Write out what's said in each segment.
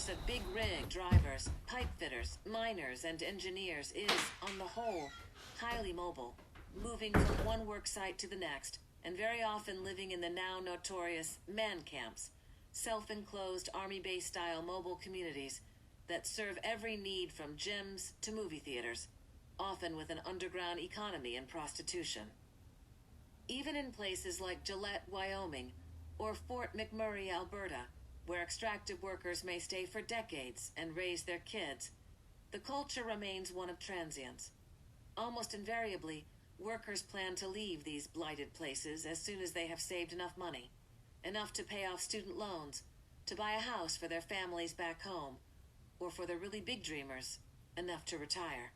force of big rig drivers, pipe fitters, miners, and engineers is, on the whole, highly mobile, moving from one work site to the next, and very often living in the now notorious man camps, self-enclosed army base style mobile communities that serve every need from gyms to movie theaters, often with an underground economy and prostitution. Even in places like Gillette, Wyoming, or Fort McMurray, Alberta, where extractive workers may stay for decades and raise their kids, the culture remains one of transience. Almost invariably, workers plan to leave these blighted places as soon as they have saved enough money, enough to pay off student loans, to buy a house for their families back home, or for the really big dreamers, enough to retire.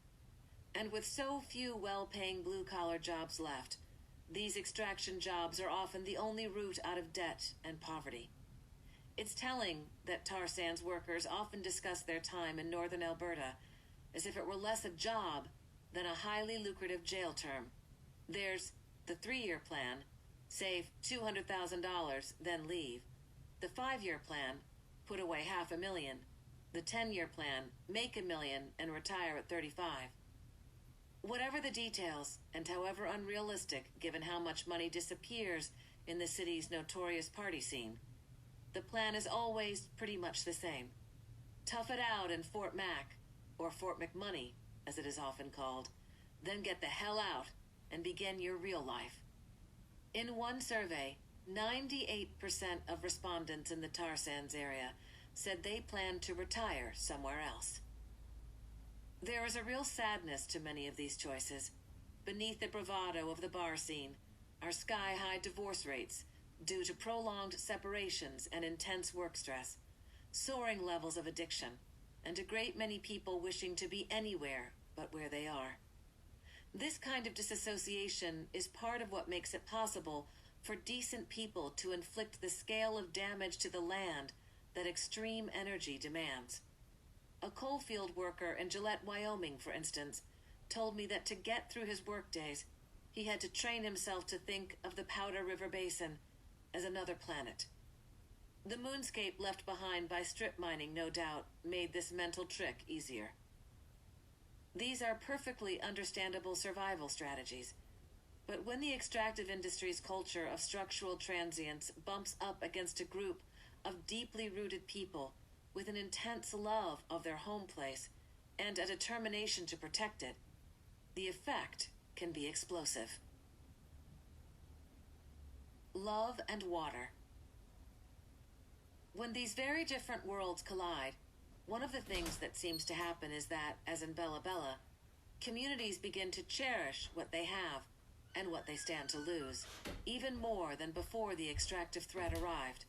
And with so few well-paying blue-collar jobs left, these extraction jobs are often the only route out of debt and poverty. It's telling that tar sands workers often discuss their time in northern Alberta as if it were less a job than a highly lucrative jail term. There's the 3-year plan, save $200,000, then leave. The 5-year plan, put away $500,000. The 10-year plan, make $1 million and retire at 35. Whatever the details, and however unrealistic given how much money disappears in the city's notorious party scene, the plan is always pretty much the same. Tough it out in Fort Mac, or Fort McMoney, as it is often called, then get the hell out and begin your real life. In one survey, 98% of respondents in the tar sands area said they planned to retire somewhere else. There is a real sadness to many of these choices. Beneath the bravado of the bar scene are sky-high divorce rates due to prolonged separations and intense work stress, soaring levels of addiction, and a great many people wishing to be anywhere but where they are. This kind of disassociation is part of what makes it possible for decent people to inflict the scale of damage to the land that extreme energy demands. A coalfield worker in Gillette, Wyoming, for instance, told me that to get through his workdays, he had to train himself to think of the Powder River Basin as another planet. The moonscape left behind by strip mining, no doubt, made this mental trick easier. These are perfectly understandable survival strategies, but when the extractive industry's culture of structural transience bumps up against a group of deeply rooted people with an intense love of their home place and a determination to protect it, the effect can be explosive. Love and water. When these very different worlds collide, one of the things that seems to happen is that, as in Bella Bella, communities begin to cherish what they have and what they stand to lose, even more than before the extractive threat arrived.